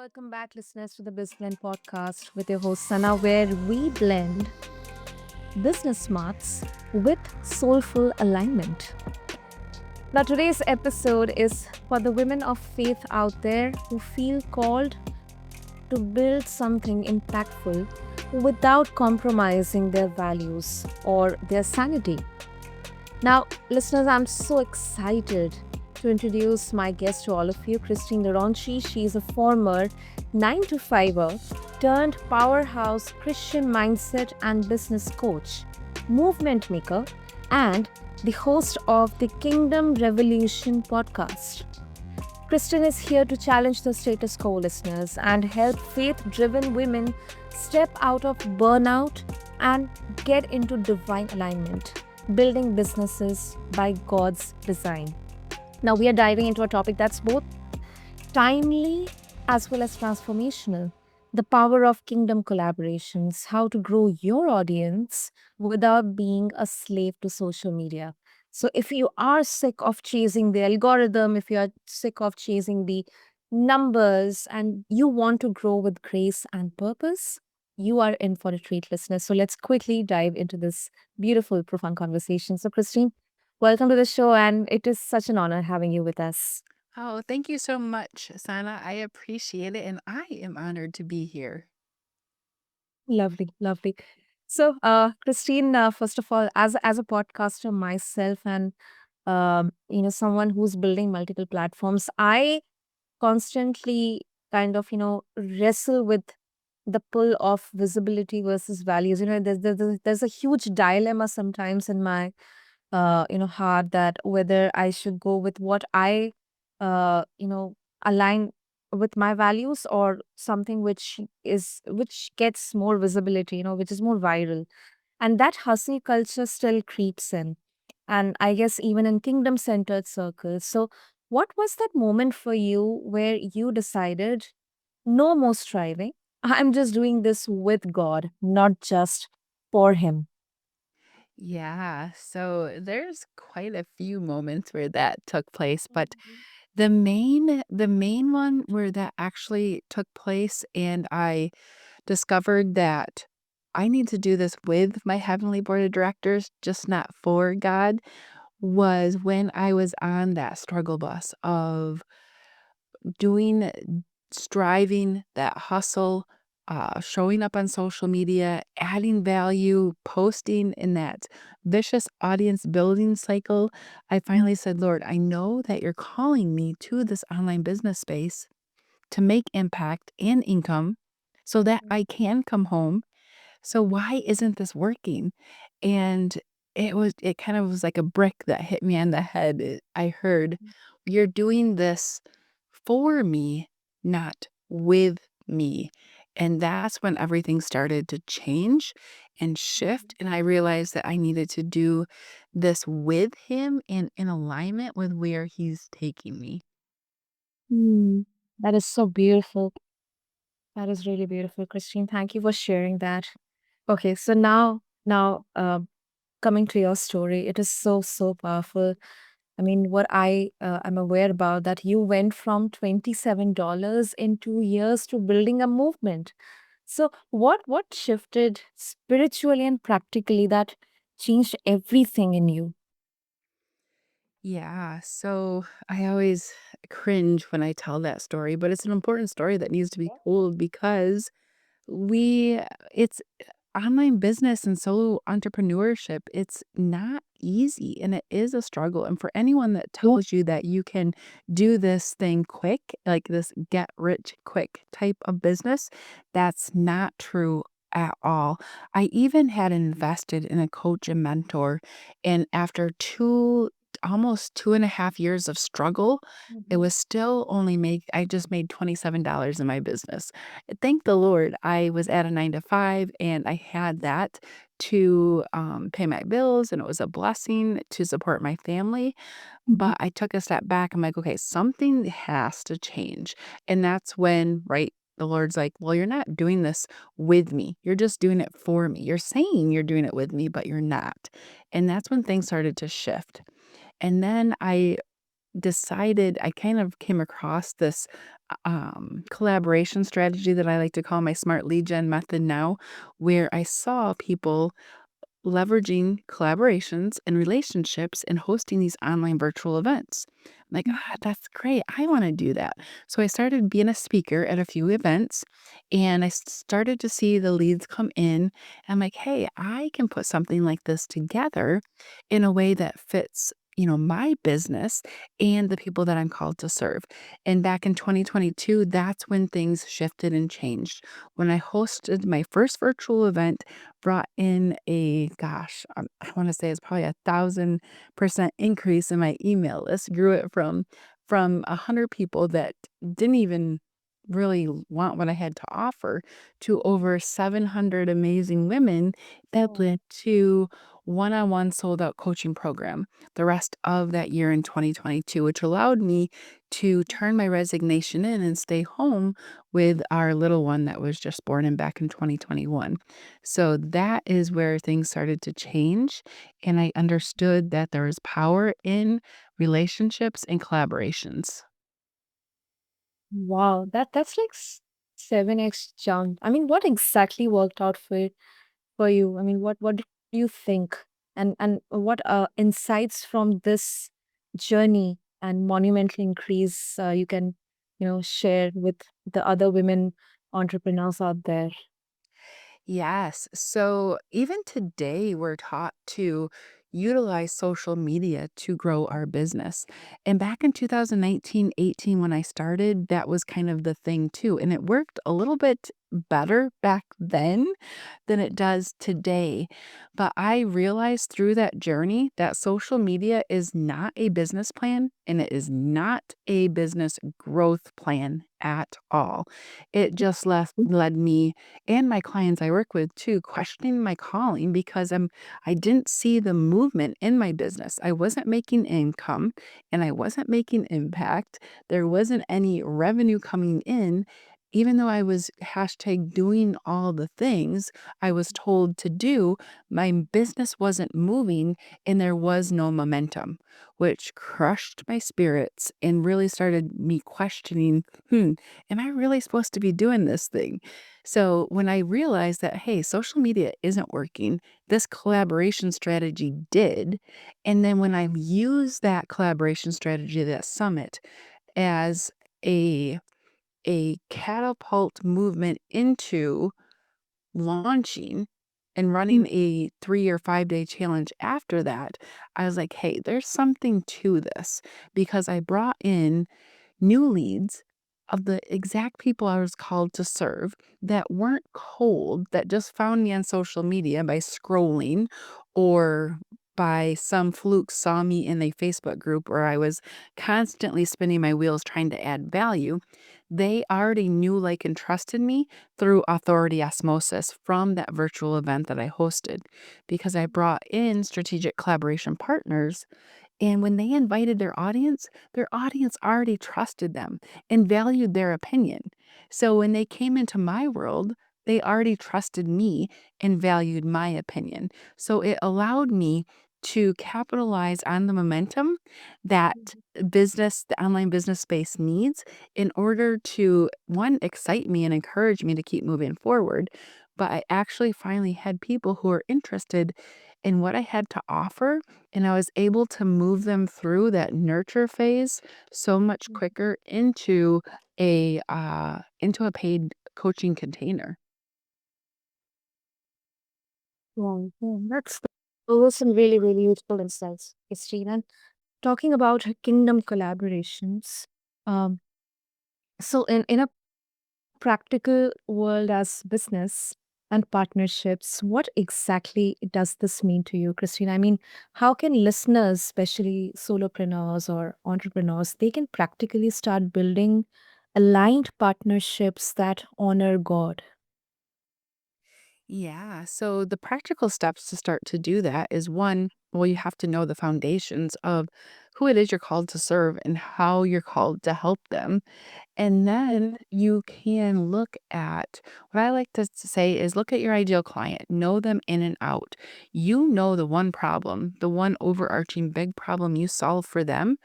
welcome back, listeners, to the Blend podcast with your host Sana, where we blend business smarts with soulful alignment. Now, today's episode is for the women of faith out there who feel called to build something impactful without compromising their values or their sanity. Now, listeners, I'm so excited to introduce my guest to all of you, Kristin Dronchi. She's a former 9 to 5er turned powerhouse Christian mindset and business coach, movement maker, and the host of the Kingdom Revolution podcast. Kristin is here to challenge the status quo, listeners, and help faith driven women step out of burnout and get into divine alignment, building businesses by God's design. Now, we are diving into a topic that's both timely as well as transformational: the power of kingdom collaborations, how to grow your audience without being a slave to social media. So, if you are sick of chasing the algorithm, if you are sick of chasing the numbers, and you want to grow with grace and purpose, you are in for a treat, listeners. So, let's quickly dive into this beautiful, profound conversation. So, Christine, welcome to the show, and it is such an honor having you with us. Oh, thank you so much, Sana. I appreciate it, and I am honored to be here. Lovely, lovely. So, Christine, first of all, as a podcaster myself, and someone who's building multiple platforms, I constantly kind of wrestle with the pull of visibility versus values. There's a huge dilemma sometimes in my heart, that whether I should go with what I uh you know align with my values, or something which gets more visibility, which is more viral. And that hustle culture still creeps in, and I guess even in kingdom centered circles. So what was that moment for you where you decided, no more striving, I'm just doing this with God, not just for him? Yeah, so there's quite a few moments where that took place, but the main one where that actually took place and I discovered that I need to do this with my heavenly board of directors, just not for God, was when I was on that struggle bus of doing striving, that hustle, showing up on social media, adding value, posting in that vicious audience building cycle. I finally said, Lord, I know that you're calling me to this online business space to make impact and income so that I can come home. So why isn't this working? And it kind of was like a brick that hit me on the head. I heard, you're doing this for me, not with me. And that's when everything started to change and shift. And I realized that I needed to do this with him and in alignment with where he's taking me. Hmm. That is so beautiful. That is really beautiful, Christine. Thank you for sharing that. Okay, so now, coming to your story, it is so powerful. I mean, what I am aware about, that you went from $27 in 2 years to building a movement. So, what shifted spiritually and practically that changed everything in you? Yeah, so I always cringe when I tell that story, but it's an important story that needs to be told because we it's online business and solo entrepreneurship. It's not easy and it is a struggle. And for anyone that tells you that you can do this thing quick, like this get rich quick type of business, that's not true at all. I even had invested in a coach and mentor, and after almost 2.5 years of struggle, it Mhm. was still only make I just made $27 in my business. Thank the Lord, I was at a 9 to 5 and I had that to, pay my bills, and it was a blessing to support my family, Mhm. but I took a step back. I'm like, "Okay, something has to change." And that's when, right, the Lord's like, "Well, you're not doing this with me. You're just doing it for me. You're saying you're doing it with me, but you're not." And that's when things started to shift. And then I decided I kind of came across this collaboration strategy that I like to call my smart lead gen method now, where I saw people leveraging collaborations and relationships and hosting these online virtual events. I'm like, that's great. I want to do that. So I started being a speaker at a few events and I started to see the leads come in. I'm like, hey, I can put something like this together in a way that fits. My business and the people that I'm called to serve. And back in 2022, that's when things shifted and changed. When I hosted my first virtual event, brought in I wanna say it's probably 1,000% increase in my email list, grew it from 100 people that didn't even really want what I had to offer to over 700 amazing women that Oh, led to one-on-one sold out coaching program the rest of that year in 2022, which allowed me to turn my resignation in and stay home with our little one that was just born in back in 2021. So that is where things started to change, and I understood that there is power in relationships and collaborations. wow, that's like 7x jump. I mean, what exactly worked out for you? I mean, what do you think? And what insights from this journey and monumental increase you can, share with the other women entrepreneurs out there? Yes. So even today, we're taught to utilize social media to grow our business. And back in 2019, 18, when I started, that was kind of the thing too. And it worked a little bit better back then than it does today. But I realized through that journey that social media is not a business plan and it is not a business growth plan at all. It just led me and my clients I work with too questioning my calling because I didn't see the movement in my business. I wasn't making income and I wasn't making impact. There wasn't any revenue coming in. Even though I was hashtag doing all the things I was told to do, my business wasn't moving and there was no momentum, which crushed my spirits and really started me questioning, am I really supposed to be doing this thing? So when I realized that, hey, social media isn't working, this collaboration strategy did. And then when I used that collaboration strategy, that summit, as a catapult movement into launching and running a 3 or 5-day challenge after that, I was like, "Hey, there's something to this," because I brought in new leads of the exact people I was called to serve that weren't cold, that just found me on social media by scrolling or by some fluke saw me in a Facebook group where I was constantly spinning my wheels trying to add value. They already knew, like, and trusted me through authority osmosis from that virtual event that I hosted because I brought in strategic collaboration partners and when they invited their audience already trusted them and valued their opinion. So when they came into my world, they already trusted me and valued my opinion. So it allowed me to capitalize on the momentum that the online business space needs in order to, one, excite me and encourage me to keep moving forward. But I actually finally had people who are interested in what I had to offer and I was able to move them through that nurture phase so much quicker into a paid coaching container. Wow, yeah, those are some really, really useful insights, Christine. And talking about kingdom collaborations, um, so in a practical world as business and partnerships, what exactly does this mean to you, Christine? I mean, how can listeners, especially solopreneurs or entrepreneurs, they can practically start building aligned partnerships that honor God? Yeah. So the practical steps to start to do that is one, well, you have to know the foundations of who it is you're called to serve and how you're called to help them. And then you can look at what I like to say is look at your ideal client, know them in and out. You know the one problem, the one overarching big problem you solve for them,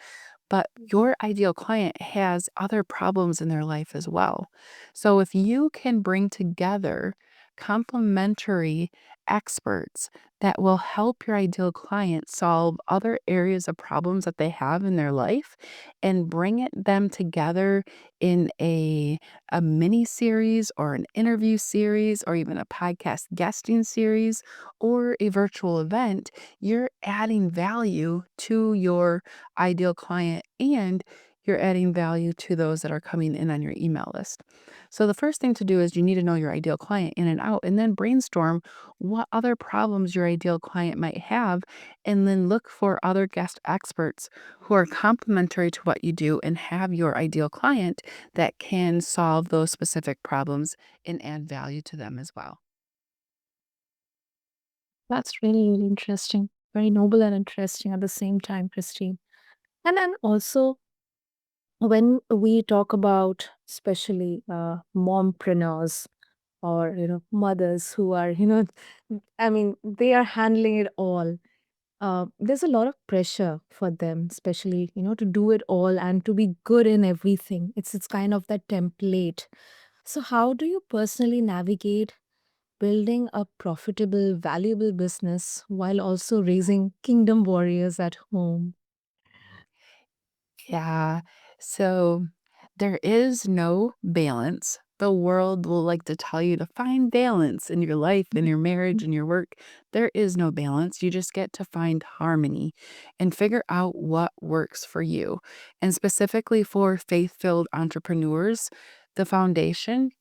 but your ideal client has other problems in their life as well. So if you can bring together complementary experts that will help your ideal client solve other areas of problems that they have in their life and bring them together in a mini series or an interview series or even a podcast guesting series or a virtual event, you're adding value to your ideal client and you're adding value to those that are coming in on your email list. So, the first thing to do is you need to know your ideal client in and out, and then brainstorm what other problems your ideal client might have, and then look for other guest experts who are complementary to what you do and have your ideal client that can solve those specific problems and add value to them as well. That's really, really interesting. Very noble and interesting at the same time, Christine. And then also, when we talk about especially mompreneurs or mothers who are I mean they are handling it all, there's a lot of pressure for them, especially to do it all and to be good in everything. It's kind of that template. So how do you personally navigate building a profitable, valuable business while also raising kingdom warriors at home? Yeah. So there is no balance. The world will like to tell you to find balance in your life, in your marriage, in your work. There is no balance. You just get to find harmony and figure out what works for you. And specifically for faith filled entrepreneurs, the foundation,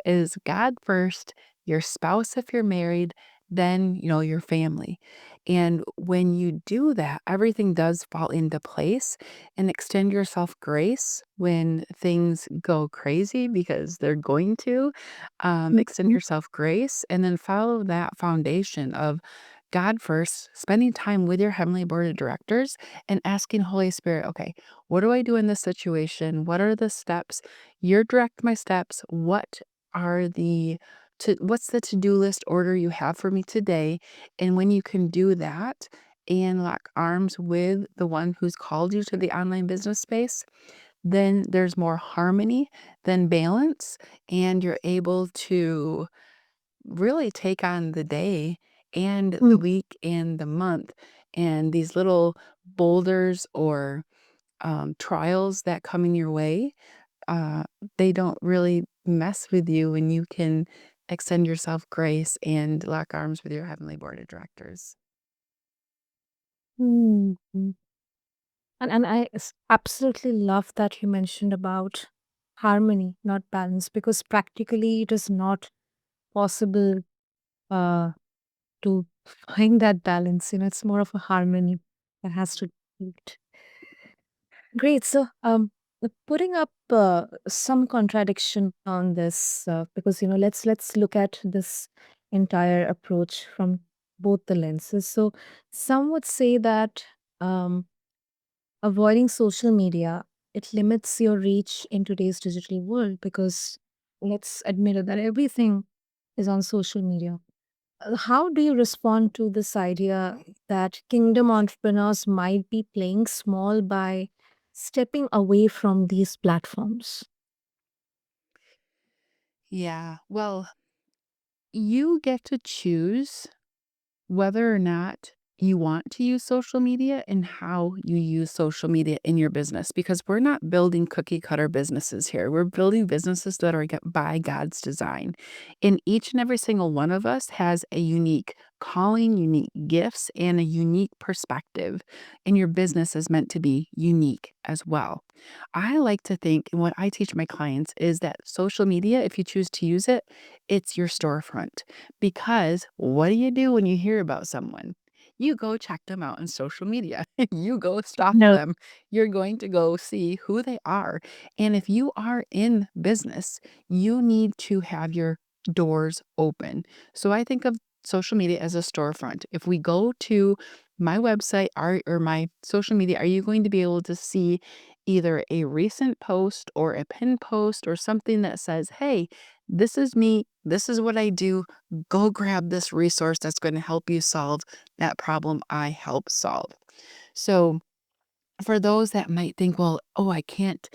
is God first, your spouse if you're married, then, your family. And when you do that, everything does fall into place and extend yourself grace when things go crazy because they're going to. Extend Mhm. yourself grace and then follow that foundation of God first, spending time with your heavenly board of directors and asking Holy Spirit, okay, what do I do in this situation? What are the steps? You direct my steps. Are the what's the to-do list order you have for me today? And when you can do that, and lock arms with the one who's called you to the online business space, then there's more harmony than balance, and you're able to really take on the day and the Mm. week and the month. And these little boulders or trials that come in your way, uh, they don't really mess with you when you can extend yourself grace and lock arms with your heavenly board of directors. Mhm. And absolutely love that you mentioned about harmony, not balance, because practically it is not possible uh, to find that balance. It's more of a harmony that has to be. Great. So, putting up some contradiction on this, because let's look at this entire approach from both the lenses. So, some would say that um, avoiding social media, it limits your reach in today's digital world, because let's admit it that everything is on social media. How do you respond to this idea that kingdom entrepreneurs might be playing small by stepping away from these platforms? Yeah. Well, you get to choose whether or not you want to use social media and how you use social media in your business because we're not building cookie cutter businesses here. We're building businesses that are by God's design. And each and every single one of us has a unique calling, unique gifts, and a unique perspective. And your business is meant to be unique as well. I like to think, and what I teach my clients is that social media, if you choose to use it, it's your storefront. Because what do you do when you hear about someone? You go check them out on social media. You go stalk No. them. You're going to go see who they are. And if you are in business, you need to have your doors open. So I think of social media as a storefront. If we go to my website or my social media, are you going to be able to see either a recent post or a pinned post or something that says, hey, this is me. This is what I do. Go grab this resource that's going to help you solve that problem I help solve. So for those that might think, well, oh, I can't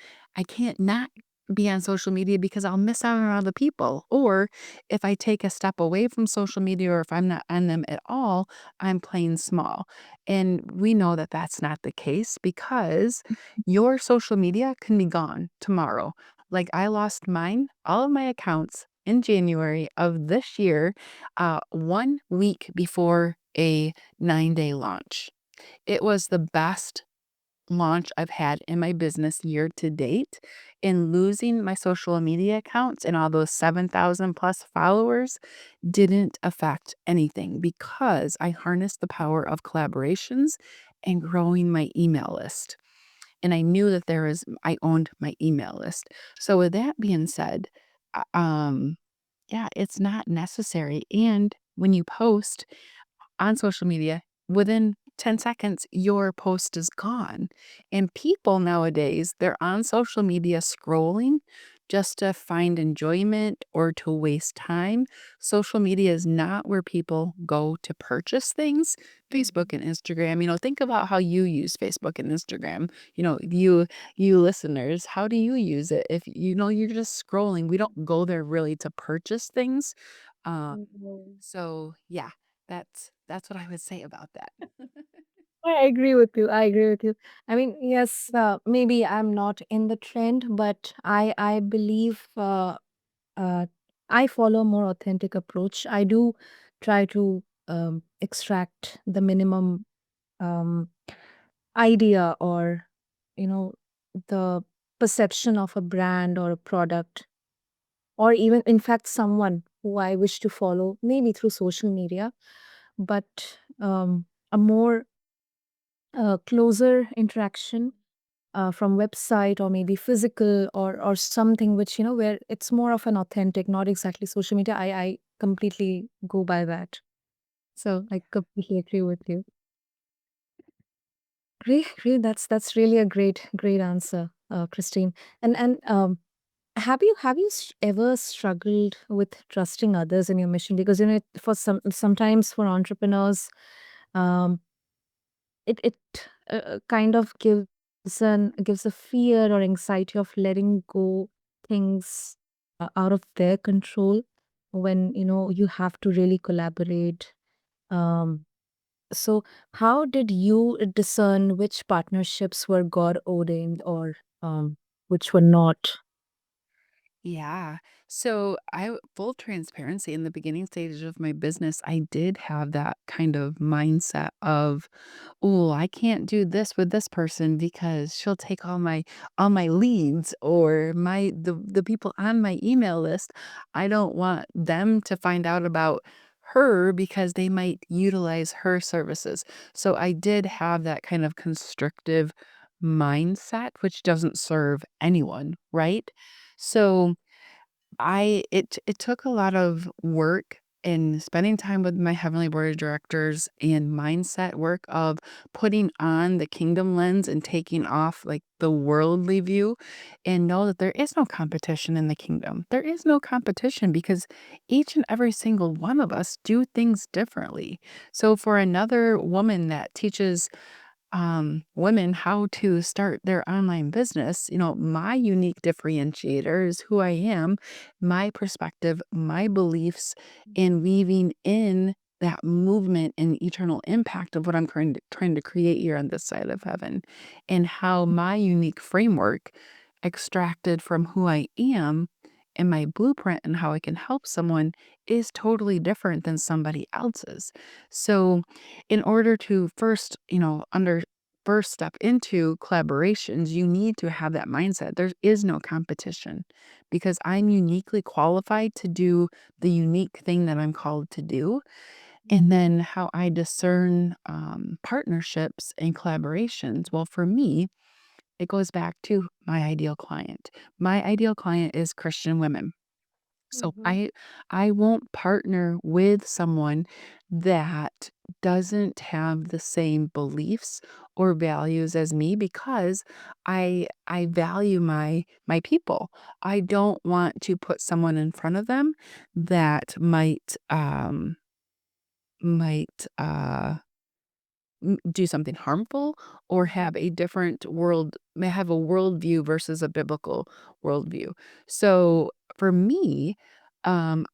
not be on social media because I'll miss out on other people. Or if I take a step away from social media or if I'm not on them at all, I'm playing small. And we know that that's not the case because your social media can be gone tomorrow. Like I lost mine, all of my accounts in January of this year, 1 week before a 9-day launch. It was the best launch I've had in my business year to date, and losing my social media accounts and all those 7,000 plus followers didn't affect anything because I harnessed the power of collaborations and growing my email list. And I knew that I owned my email list. So with that being said, yeah, it's not necessary. And when you post on social media, within 10 seconds, your post is gone. And people nowadays, they're on social media scrolling just to find enjoyment or to waste time. Social media is not where people go to purchase things. Facebook and Instagram, think about how you use Facebook and Instagram. You listeners, how do you use it? If you're just scrolling, we don't go there really to purchase things. Uh, Mhm. so yeah, that's what I would say about that. I agree with you. I agree with you. I mean, yes, maybe I'm not in the trend, but I believe uh, I follow a more authentic approach. I do try to extract the minimum um, idea or you know the perception of a brand or a product, or even in fact someone who I wish to follow, maybe through social media, but a more closer interaction from website or maybe physical or something which where it's more of an authentic, not exactly social media. I completely go by that. So I completely agree with you. Great. That's really a great answer, Christine. And have you ever struggled with trusting others in your mission? Because for sometimes for entrepreneurs, um, it kind of gives a fear or anxiety of letting go things out of their control when you have to really collaborate. Um, so how did you discern which partnerships were God ordained or which were not? Yeah. So full transparency in the beginning stages of my business, I did have that kind of mindset of, oh, I can't do this with this person because she'll take all my leads or the people on my email list. I don't want them to find out about her because they might utilize her services. So I did have that kind of constrictive mindset, which doesn't serve anyone, right? So it took a lot of work and spending time with my heavenly board of directors and mindset work of putting on the kingdom lens and taking off like the worldly view and know that there is no competition in the kingdom. There is no competition because each and every single one of us do things differently. So for another woman that teaches women how to start their online business, my unique differentiator is who I am, my perspective, my beliefs, and weaving in that movement and eternal impact of what I'm trying to create here on this side of heaven, and how my unique framework extracted from who I am and my blueprint and how I can help someone is totally different than somebody else's. So, in order to first step into collaborations, you need to have that mindset. There is no competition because I'm uniquely qualified to do the unique thing that I'm called to do. And then how I discern partnerships and collaborations. Well, for me, it goes back to my ideal client. My ideal client is Christian women. So Mhm. I won't partner with someone that doesn't have the same beliefs or values as me because I value my people. I don't want to put someone in front of them that might do something harmful or have a different world, may have a worldview versus a biblical worldview. So for me, I'm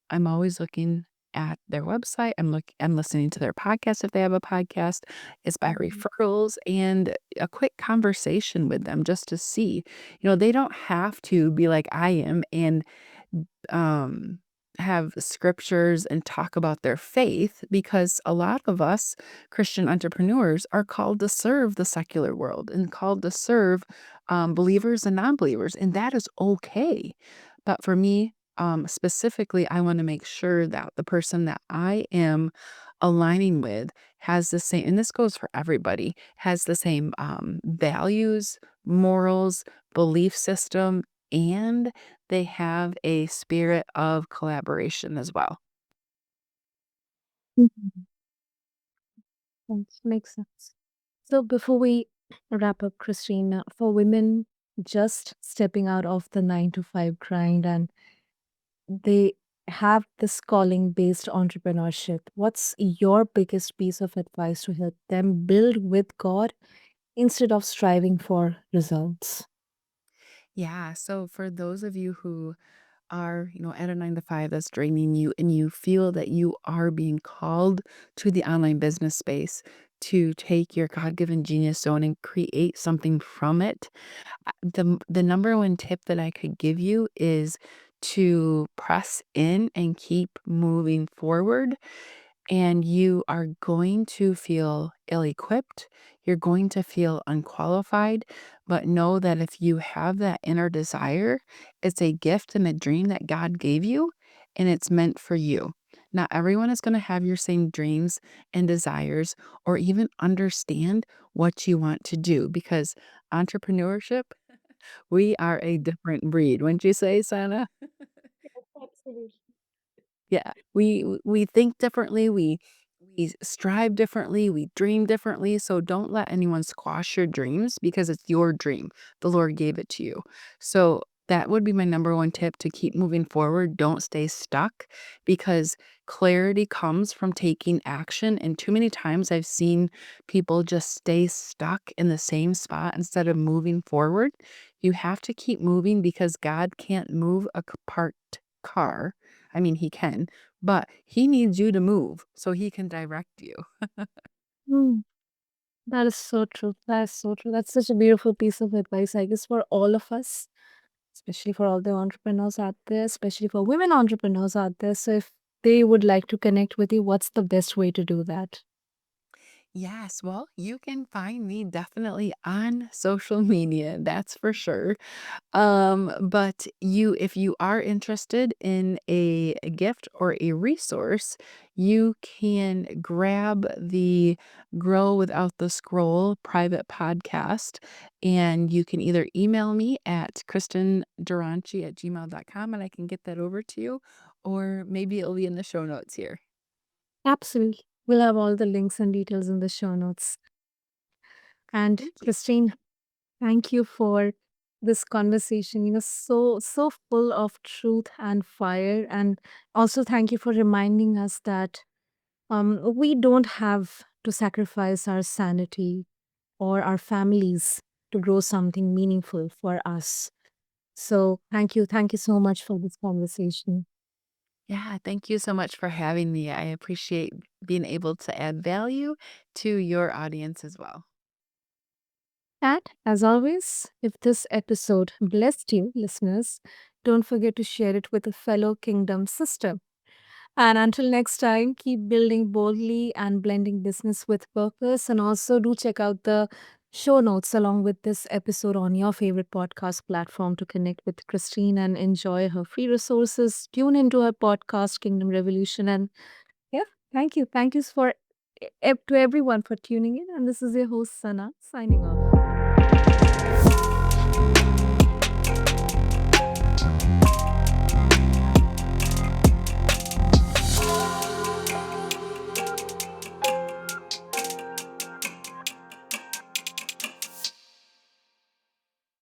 always looking at their website. I'm listening to their podcast if they have a podcast. It's by Mhm. referrals and a quick conversation with them just to see. They don't have to be like I am and um, have scriptures and talk about their faith, because a lot of us Christian entrepreneurs are called to serve the secular world and called to serve believers and non believers, and that is okay. But for me, specifically, I want to make sure that the person that I am aligning with has the same, and this goes for everybody, has the same values, morals, belief system, and they have a spirit of collaboration as well. Mhm. Makes sense. So before we wrap up, Christine, for women just stepping out of the 9 to 5 grind and they have this calling based entrepreneurship, what's your biggest piece of advice to help them build with God instead of striving for results? Yeah, so for those of you who are, at a 9 to 5 that's draining you and you feel that you are being called to the online business space to take your God-given genius zone and create something from it, the number one tip that I could give you is to press in and keep moving forward, and you are going to feel ill equipped. You're going to feel unqualified, but know that if you have that inner desire, it's a gift and a dream that God gave you, and it's meant for you. Not everyone is going to have your same dreams and desires or even understand what you want to do, because entrepreneurship, we are a different breed. Wouldn't you say, Sana? Yes, absolutely. Yeah, we think differently, we strive differently, we dream differently, so don't let anyone squash your dreams because it's your dream. The Lord gave it to you. So that would be my number one tip, to keep moving forward. Don't stay stuck, because clarity comes from taking action. And too many times I've seen people just stay stuck in the same spot instead of moving forward. You have to keep moving because God can't move a parked car. I mean, he can, but he needs you to move so he can direct you. Mm, that is so true. That is so true. That's such a beautiful piece of advice, I guess, for all of us, especially for all the entrepreneurs out there, especially for women entrepreneurs out there. So, if they would like to connect with you, what's the best way to do that? Yes, well, you can find me definitely on social media, that's for sure. But if you are interested in a gift or a resource, you can grab the Grow Without the Scroll private podcast, and you can either email me at kristindronchi@gmail.com and I can get that over to you, or maybe it'll be in the show notes here. Absolutely. We'll have all the links and details in the show notes. And Thank you. Christine, thank you for this conversation, so full of truth and fire. And also thank you for reminding us that we don't have to sacrifice our sanity or our families to grow something meaningful for us. So thank you so much for this conversation. Yeah, thank you so much for having me. I appreciate being able to add value to your audience as well. And as always, if this episode blessed you, listeners, don't forget to share it with a fellow kingdom sister. And until next time, keep building boldly and blending business with purpose. And also do check out the show notes along with this episode on your favorite podcast platform to connect with Christine and enjoy her free resources. Tune into her podcast, Kingdom Revolution. And yeah, thank you. Thank you to everyone for tuning in. And this is your host, Sana, signing off.